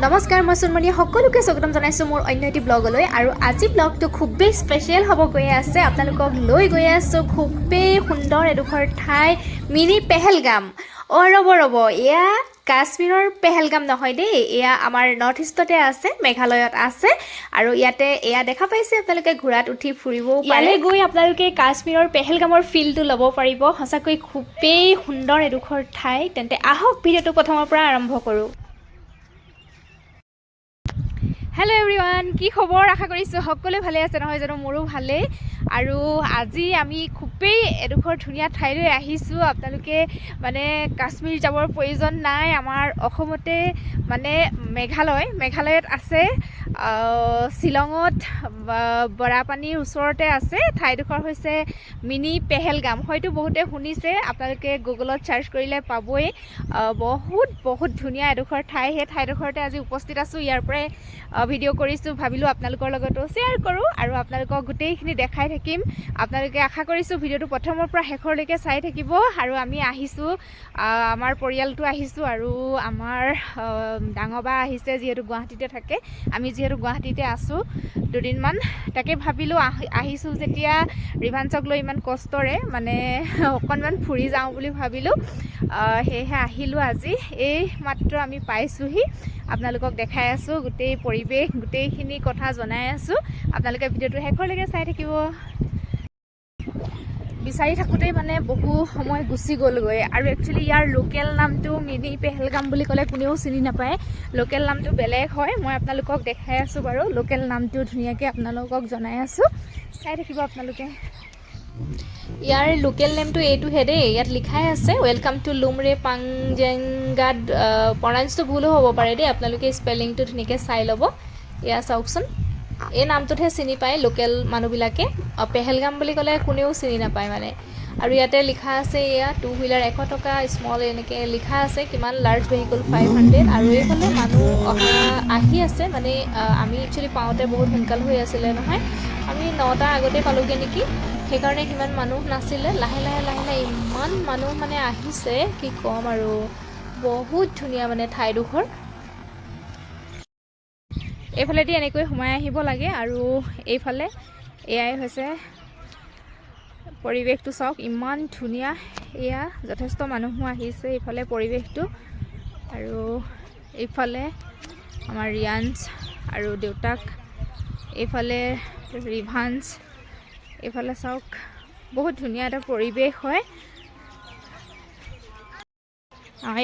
নমস্কাৰ মই সুনমণি সকলোকে স্বাগতম জনাইছো মোৰ অন্য এটি ব্লগলৈ আৰু আজি ব্লগটো খুবেই স্পেচিয়েল হ'ব গৈ আছে আপোনালোকক লৈ গৈ আছো খুবেই সুন্দৰ এডোখৰ ঠাই মিনি পেহেলগাম ৰ'ব এয়া কাশ্মীৰৰ পেহেলগাম নহয় দেই এয়া আমাৰ নৰ্থ ইষ্টতে আছে মেঘালয়ত আছে আৰু ইয়াতে এয়া দেখা পাইছে আপোনালোকে ঘোঁৰাত উঠি ফুৰিবও পাৰে ইয়ালৈ গৈ আপোনালোকে কাশ্মীৰৰ পেহেলগামৰ ফিলটো ল'ব পাৰিব সঁচাকৈ খুবেই সুন্দৰ এডোখৰ ঠাই তেন্তে আহক ভিডিঅ'টো প্ৰথমৰ পৰা আৰম্ভ কৰোঁ হেল্ল' এভৰিৱান কি খবৰ আশা কৰিছোঁ সকলোৱে ভালে আছে নহয় জানো মোৰো ভালেই আৰু আজি আমি খুবেই এডোখৰ ধুনীয়া ঠাইলৈ আহিছোঁ আপোনালোকে মানে কাশ্মীৰ যাবৰ প্ৰয়োজন নাই আমাৰ অসমতে মানে মেঘালয়ত আছে শ্বিলঙত বৰাপানীৰ ওচৰতে আছে ঠাইডোখৰ হৈছে মিনি পেহেলগাম হয়তো বহুতে শুনিছে আপোনালোকে গুগলত চাৰ্চ কৰিলে পাবই বহুত ধুনীয়া এডোখৰ ঠাই সেই ঠাইডোখৰতে আজি উপস্থিত আছোঁ ইয়াৰ পৰাই ভিডিঅ' কৰিছোঁ ভাবিলোঁ আপোনালোকৰ লগতো শ্বেয়াৰ কৰোঁ আৰু আপোনালোকক গোটেইখিনি দেখাই থাকিম আপোনালোকে আশা কৰিছোঁ ভিডিঅ'টো প্ৰথমৰ পৰা শেষৰলৈকে চাই থাকিব আৰু আমি আহিছোঁ আমাৰ পৰিয়ালটো আহিছোঁ আৰু আমাৰ ডাঙৰ বা আহিছে যিহেতু গুৱাহাটীতে থাকে আমি যিহেতু গুৱাহাটীতে আছোঁ দুদিনমান তাকে ভাবিলোঁ আহিছোঁ যেতিয়া ৰিভাঞ্চক লৈ ইমান কষ্টৰে মানে অকণমান ফুৰি যাওঁ বুলি ভাবিলোঁ সেয়েহে আহিলোঁ আজি এই মাত্ৰ আমি পাইছোঁহি আপোনালোকক দেখাই আছোঁ গোটেই পৰিৱেশ গোটেইখিনি কথা জনাই আছোঁ আপোনালোকে ভিডিঅ'টো শেষৰলৈকে চাই থাকিব বিচাৰি থাকোঁতেই মানে বহু সময় গুচি গ'লগৈ আৰু একচুৱেলি ইয়াৰ লোকেল নামটো মিনি পেহেলগাম বুলি ক'লে কোনেও চিনি নাপায় লোকেল নামটো বেলেগ হয় মই আপোনালোকক দেখাই আছোঁ বাৰু লোকেল নামটো ধুনীয়াকৈ আপোনালোকক জনাই আছোঁ চাই থাকিব আপোনালোকে ইয়াৰ লোকেল নেমটো এইটোহে দেই ইয়াত লিখাই আছে ৱেলকাম টু লুমৰে পাংজেংগাত প্ৰনাউন্সটো ভুলো হ'ব পাৰে দেই আপোনালোকে স্পেলিংটো ধুনীয়াকৈ চাই ল'ব এয়া চাওকচোন এই নামটোতহে চিনি পায় লোকেল মানুহবিলাকে পেহেলগাম বুলি ক'লে কোনেও চিনি নাপায় মানে আৰু ইয়াতে লিখা আছে এয়া 2 হুইলাৰ 100 টকা স্মল এনেকৈ লিখা আছে কিমান লাৰ্জ ভেহিকল 500 আৰু এইফালে মানুহ আহি আছে মানে আমি একচুৱেলি পাওঁতে বহুত সোনকাল হৈ আছিলে নহয় আমি 9টাৰ আগতে পালোঁগৈ নেকি সেইকাৰণে সিমান মানুহ নাছিলে লাহে লাহে ইমান মানুহ মানে আহিছে কি ক'ম আৰু বহুত ধুনীয়া মানে ঠাইডোখৰ এইফালেদি এনেকৈ সোমাই আহিব লাগে আৰু এইফালে এয়াই হৈছে পৰিৱেশটো চাওক ইমান ধুনীয়া এয়া যথেষ্ট মানুহো আহিছে এইফালে পৰিৱেশটো আৰু এইফালে আমাৰ ৰিয়াঞ্চ আৰু দেউতাক এইফালে ৰিভাঞ্চ এইফালে চাওক বহুত ধুনীয়া এটা পৰিৱেশ হয়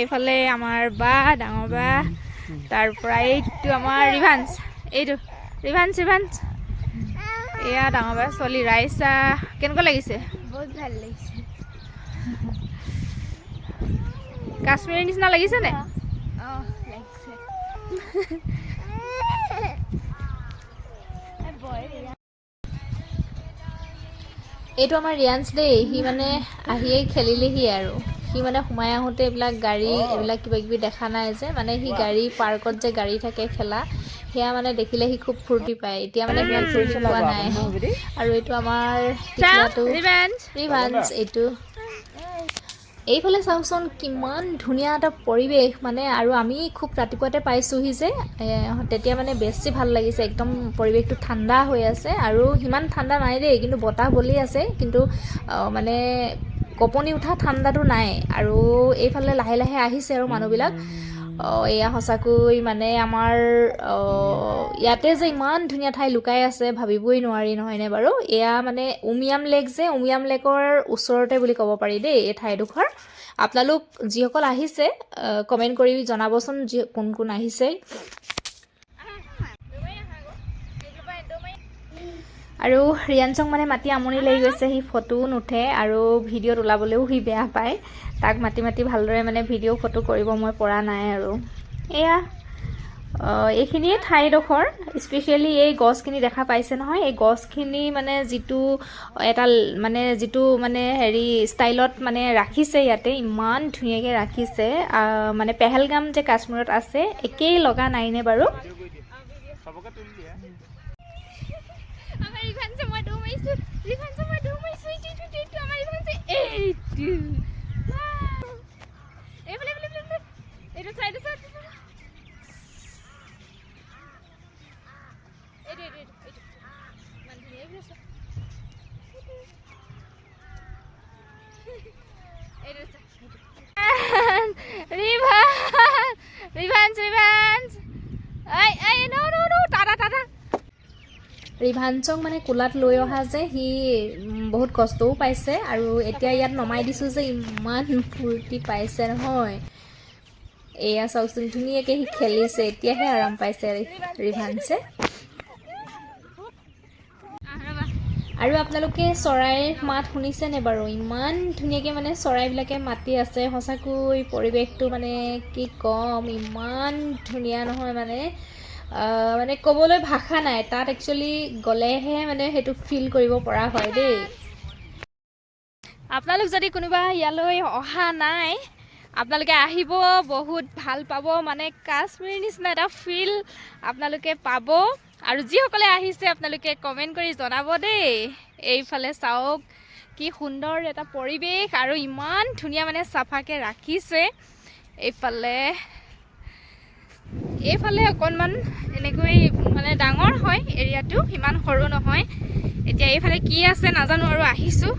এইফালে আমাৰ বা ডাঙৰ বা তাৰ পৰা এইটো আমাৰ ৰিভাঞ্চ এয়া ডাঙৰ বা ছোৱালী ৰাইচা কেনেকুৱা লাগিছে বহুত ভাল লাগিছে কাশ্মীৰৰ নিচিনা লাগিছেনে লাগিছে এইটো আমাৰ ৰিয়াঞ্চ দেই সি মানে আহিয়েই খেলিলেহি আৰু সি মানে সোমাই আহোঁতে এইবিলাক গাড়ী এইবিলাক কিবাকিবি দেখা নাই যে মানে সি গাড়ী পাৰ্কত যে গাড়ী থাকে খেলা সেয়া মানে দেখিলে সি খুব ফূৰ্তি পায় এতিয়া মানে সিমান ফূৰ্তি পোৱা নাই আৰু এইটো আমাৰ ৰিভাঞ্চ এইটো এইফালে চাওকচোন কিমান ধুনীয়া এটা পৰিৱেশ মানে আৰু আমি খুব ৰাতিপুৱাতে পাইছোঁহি যে তেতিয়া মানে বেছি ভাল লাগিছে একদম পৰিৱেশটো ঠাণ্ডা হৈ আছে আৰু সিমান ঠাণ্ডা নাই দেই কিন্তু বতাহ বলি আছে কিন্তু মানে কঁপনি উঠা ঠাণ্ডাটো নাই আৰু এইফালে লাহে লাহে আহিছে আৰু মানুহবিলাক এয়া সঁচাকৈ মানে আমাৰ ইয়াতে যে ইমান ধুনীয়া ঠাই লুকাই আছে ভাবিবই নোৱাৰি নহয়নে বাৰু এয়া মানে উমিয়াম লেক যে উমিয়াম লেকৰ ওচৰতে বুলি ক'ব পাৰি দেই এই ঠাইডোখৰ আপোনালোক যিসকল আহিছে কমেণ্ট কৰি জনাবচোন কোন আহিছে আৰু ৰিয়াঞ্চক মানে মাতি আমনি লাগি গৈছে সি ফটোও নুঠে আৰু ভিডিঅ'ত ওলাবলৈও সি বেয়া পায় তাক মাতি ভালদৰে মানে ভিডিঅ' ফটো কৰিব মই পৰা নাই আৰু এয়া এইখিনিয়ে ঠাইডোখৰ স্পেচিয়েলি এই গছখিনি দেখা পাইছে নহয় এই গছখিনি মানে যিটো হেৰি ষ্টাইলত মানে ৰাখিছে ইয়াতে ইমান ধুনীয়াকৈ ৰাখিছে মানে পেহেলগাম যে কাশ্মীৰত আছে একেই লগা নাইনে বাৰু ৰিভাঞ্চক মানে কোলাত লৈ অহা যে সি বহুত কষ্টও পাইছে আৰু এতিয়া ইয়াত নমাই দিছোঁ যে ইমান ফূৰ্তি পাইছে নহয়। এয়া চাওকচোন ধুনীয়াকৈ সি খেলিছে, এতিয়াহে আৰাম পাইছে ৰিভাঞ্চে। আৰু আপোনালোকে চৰাইৰ মাত শুনিছেনে বাৰু? ইমান ধুনীয়াকৈ মানে চৰাইবিলাকে মাতি আছে। সঁচাকৈ পৰিৱেশটো মানে কি ক'ম, ইমান ধুনীয়া নহয় মানে মানে ক'বলৈ ভাষা নাই। তাত একচুৱেলি গ'লেহে মানে সেইটো ফিল কৰিব পৰা হয় দেই। আপোনালোক যদি কোনোবা ইয়ালৈ অহা নাই, আপোনালোকে আহিব, বহুত ভাল পাব। মানে কাশ্মীৰ নিচিনা এটা ফিল আপোনালোকে পাব। আৰু যিসকলে আহিছে আপোনালোকে কমেণ্ট কৰি জনাব দেই। এইফালে চাওক কি সুন্দৰ এটা পৰিৱেশ আৰু ইমান ধুনীয়া মানে চাফাকৈ ৰাখিছে। এইফালে অকণমান এনেকৈ মানে ডাঙৰ হয় এৰিয়াটো, ইমান সৰু নহয়। এতিয়া এইফালে কি আছে নাজানো আৰু আহিছোঁ।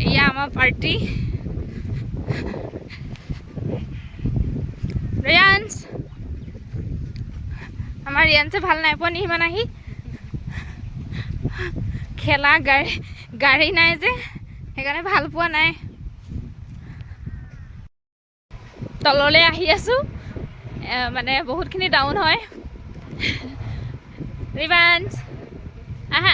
এয়া আমাৰ পাৰ্টি। ৰিয়াঞ্চ, আমাৰ ৰিয়াঞ্চে ভাল নাই পোৱা নি সিমান আহি? খেলা গাড়ী নাই যে সেইকাৰণে ভাল পোৱা নাই। তললৈ আহি আছোঁ, মানে বহুতখিনি ডাউন হয়। ৰিভাঞ্চ আহা।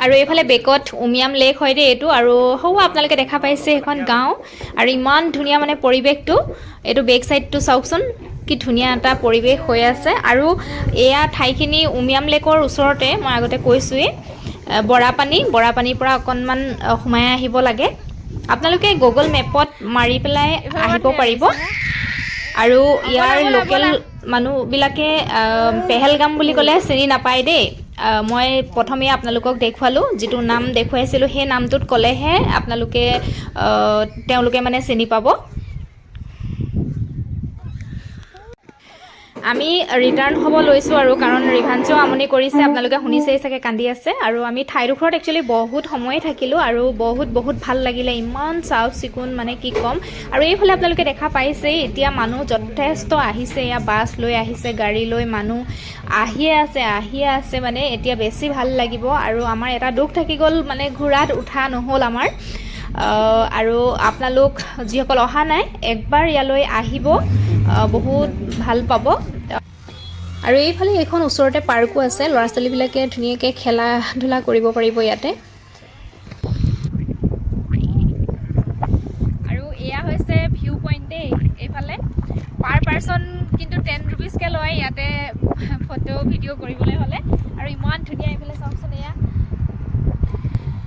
আৰু এইফালে বেকত উমিয়াম লেক হয় দেই এইটো। আৰু সৌ আপোনালোকে দেখা পাইছে এখন গাঁও, আৰু ইমান ধুনীয়া মানে পৰিৱেশটো। এইটো বেক চাইডটো চাওকচোন কি ধুনীয়া এটা পৰিৱেশ হৈ আছে। আৰু এয়া ঠাইখিনি উমিয়াম লেকৰ ওচৰতে, মই আগতে কৈছোঁৱেই, বৰাপানীৰ পৰা অকণমান সোমাই আহিব লাগে। আপোনালোকে গুগল মেপত মাৰি পেলাই আহিব পাৰিব। আৰু ইয়াৰ লোকেল মানুহবিলাকে পেহেলগাম বুলি ক'লে চিনি নাপায় দেই। মই প্ৰথমে আপোনালোকক দেখুৱালোঁ, যিটো নাম দেখুৱাইছিলোঁ সেই নামটোত ক'লেহে তেওঁলোকে মানে চিনি পাব। আমি ৰিটাৰ্ণ হ'ব লৈছোঁ আৰু, কাৰণ ৰিভাঞ্চেও আমনি কৰিছে, আপোনালোকে শুনিছেই চাগে, কান্দি আছে। আৰু আমি ঠাইডোখৰত একচুৱেলি বহুত সময়ে থাকিলোঁ আৰু বহুত ভাল লাগিলে। ইমান চাফ চিকুণ মানে কি ক'ম। আৰু এইফালে আপোনালোকে দেখা পাইছেই, এতিয়া মানুহ যথেষ্ট আহিছে। এয়া বাছ লৈ আহিছে, গাড়ী লৈ মানুহ আহিয়ে আছে মানে এতিয়া বেছি ভাল লাগিব। আৰু আমাৰ এটা দুখ থাকি গ'ল, মানে ঘোঁৰাত উঠা নহ'ল আমাৰ। আৰু আপোনালোক যিসকল অহা নাই, একবাৰ ইয়ালৈ আহিব, বহুত ভাল পাব। আৰু এইফালে এইখন ওচৰতে পাৰ্কো আছে, ল'ৰা ছোৱালীবিলাকে ধুনীয়াকৈ খেলা ধূলা কৰিব পাৰিব ইয়াতে। আৰু এয়া হৈছে ভিউ পইণ্ট দেই। এইফালে পাৰ পাৰ্চন কিন্তু 10 ৰুপিজকৈ লয় ইয়াতে ফটো ভিডিঅ' কৰিবলৈ হ'লে। আৰু ইমান ধুনীয়া এইফালে চাওকচোন। এয়া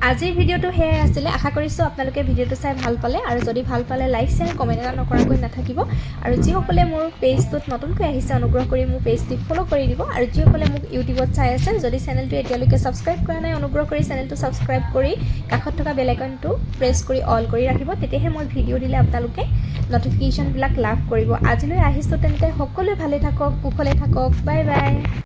আজিৰ ভিডিঅ'টো সেয়াই আছিলে। আশা কৰিছোঁ আপোনালোকে ভিডিঅ'টো চাই ভাল পালে। আৰু যদি ভাল পালে লাইক শ্বেয়াৰ কমেণ্ট এটা নকৰাকৈ নাথাকিব। আৰু যিসকলে মোৰ পেজটোত নতুনকৈ আহিছে, অনুগ্ৰহ কৰি মোৰ পেজটোক ফ'ল' কৰি দিব। আৰু যিসকলে মোক ইউটিউবত চাই আছে, যদি চেনেলটো এতিয়ালৈকে ছাবস্ক্ৰাইব কৰা নাই, অনুগ্ৰহ কৰি চেনেলটো ছাবস্ক্ৰাইব কৰি কাষত থকা বেল আইকনটো প্ৰেছ কৰি অল কৰি ৰাখিব। তেতিয়াহে মই ভিডিঅ' দিলে আপোনালোকে নটিফিকেশ্যনবিলাক লাভ কৰিব। আজিলৈ আহিছোঁ তেন্তে, সকলোৱে ভালে থাকক, কুশলে থাকক। Bye bye.